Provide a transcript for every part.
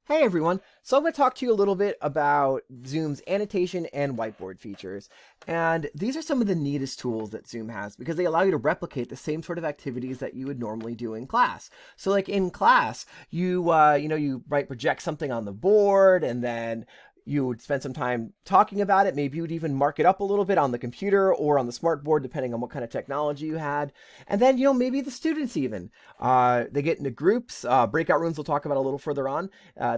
Hey everyone. So I'm going to talk to you a little bit about Zoom's annotation and whiteboard features. And these are some of the neatest tools that Zoom has because they allow you to replicate the same sort of activities that you would normally do in class. So like in class, you might project something on the board and then you would spend some time talking about it. Maybe you would even mark it up a little bit on the computer or on the smart board, depending on what kind of technology you had. And then, maybe the students even, they get into groups, breakout rooms we'll talk about a little further on.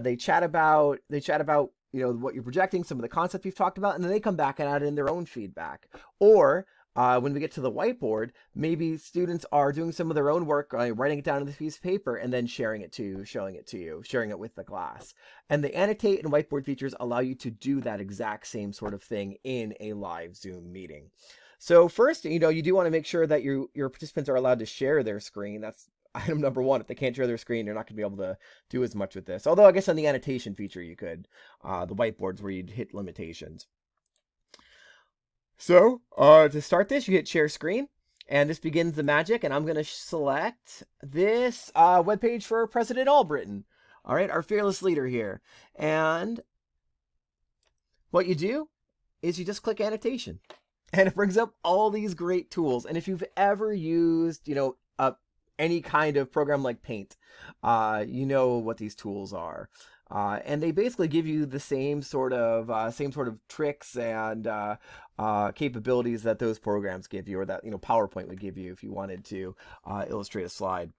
They chat about what you're projecting, some of the concepts you've talked about, and then they come back and add in their own feedback. Or when we get to the whiteboard, maybe students are doing some of their own work, writing it down on this piece of paper, and then sharing it to you, showing it to you, sharing it with the class. And the annotate and whiteboard features allow you to do that exact same sort of thing in a live Zoom meeting. So first, you do want to make sure that your participants are allowed to share their screen. That's item number one. If they can't share their screen, you're not going to be able to do as much with this. Although I guess on the annotation feature you could. The whiteboards where you'd hit limitations. So to start this, you hit share screen. And this begins the magic. And I'm going to select this webpage for President Albritton. All right, our fearless leader here. And what you do is you just click annotation. And it brings up all these great tools. And if you've ever used, any kind of program like Paint, you know what these tools are. And they basically give you the same sort of tricks and capabilities that those programs give you, or that PowerPoint would give you if you wanted to illustrate a slide.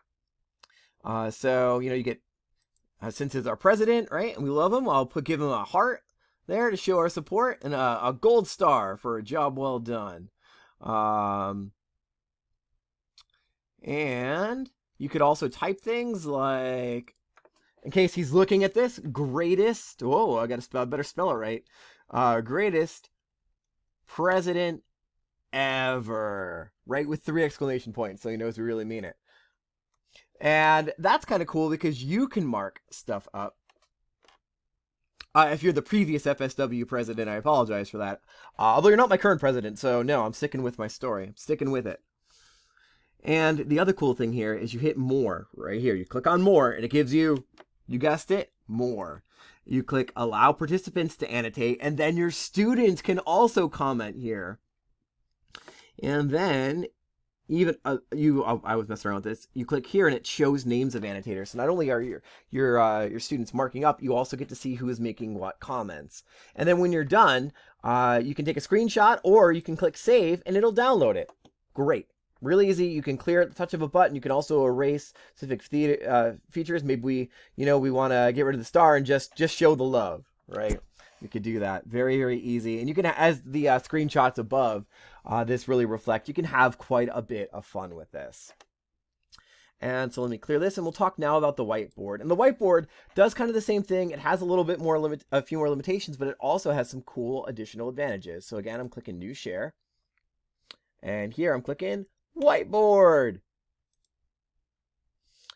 So you get since it's our president, right, and we love him, give him a heart there to show our support, and a gold star for a job well done. And you could also type things like, in case he's looking at this, greatest, whoa, I better spell it right, greatest president ever, right, with 3 exclamation points, so he knows we really mean it. And that's kind of cool because you can mark stuff up. If you're the previous FSW president, I apologize for that. Although you're not my current president, so no, I'm sticking with my story. I'm sticking with it. And the other cool thing here is you hit more right here. You click on more and it gives you guessed it, more. You click allow participants to annotate, and then your students can also comment here. And then I was messing around with this. You click here and it shows names of annotators. So not only are your students marking up, you also get to see who is making what comments. And then when you're done, you can take a screenshot or you can click save and it'll download it. Great. Really easy. You can clear at the touch of a button. You can also erase specific features. Maybe we want to get rid of the star and just show the love, right? You could do that. Very, very easy. And you can, as the screenshots above this really reflect, you can have quite a bit of fun with this. And so let me clear this, and we'll talk now about the whiteboard. And the whiteboard does kind of the same thing. It has a few more limitations, but it also has some cool additional advantages. So again, I'm clicking New Share. And here I'm clicking Whiteboard.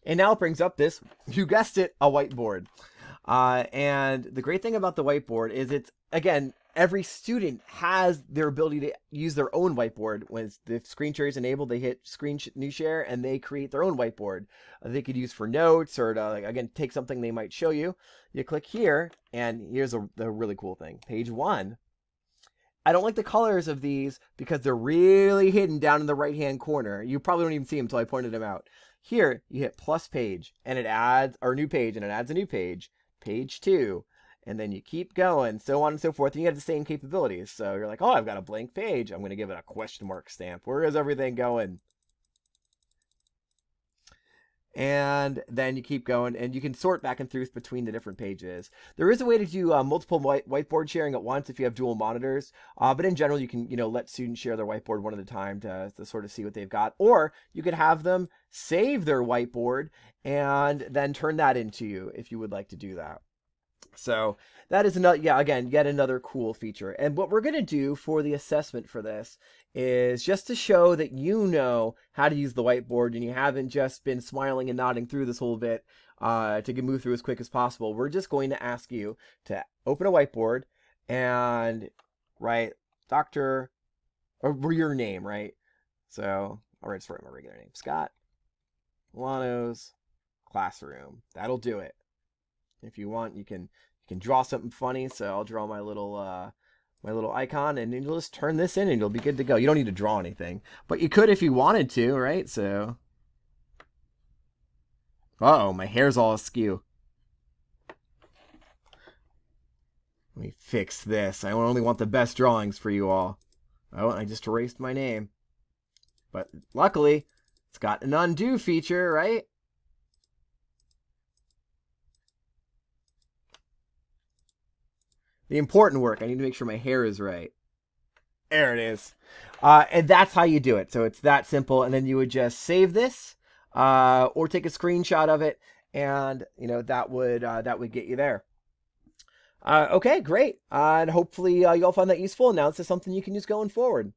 And now it brings up this, you guessed it, a whiteboard. And the great thing about the whiteboard is it's, again, every student has their ability to use their own whiteboard. When the screen share is enabled, they hit New Share and they create their own whiteboard. They could use for notes or to, again, take something they might show you. You click here, and here's the really cool thing. Page 1. I don't like the colors of these because they're really hidden down in the right-hand corner. You probably don't even see them until I pointed them out. Here, you hit plus page, and it adds, or new page, and it adds a new page. Page 2, and then you keep going, so on and so forth, and you have the same capabilities. So you're like, oh, I've got a blank page. I'm going to give it a question mark stamp. Where is everything going? And then you keep going, and you can sort back and forth between the different pages. There is a way to do multiple whiteboard sharing at once if you have dual monitors, but in general, you can let students share their whiteboard one at a time to sort of see what they've got. Or you could have them save their whiteboard and then turn that into you if you would like to do that. So that is another, yet another cool feature. And what we're going to do for the assessment for this is just to show that you know how to use the whiteboard and you haven't just been smiling and nodding through this whole bit to move through as quick as possible. We're just going to ask you to open a whiteboard and write Dr. or your name, right? So I'll write my regular name, Scott Milano's classroom. That'll do it. If you want, you can draw something funny. So I'll draw my little icon, and then you'll just turn this in, and you'll be good to go. You don't need to draw anything, but you could if you wanted to, right? So, uh-oh, my hair's all askew. Let me fix this. I only want the best drawings for you all. Oh, I just erased my name. But luckily, it's got an undo feature, right? The important work. I need to make sure my hair is right. There it is. And that's how you do it. So it's that simple. And then you would just save this or take a screenshot of it. And, that would get you there. Okay, great. And hopefully you all found that useful. And now this is something you can use going forward.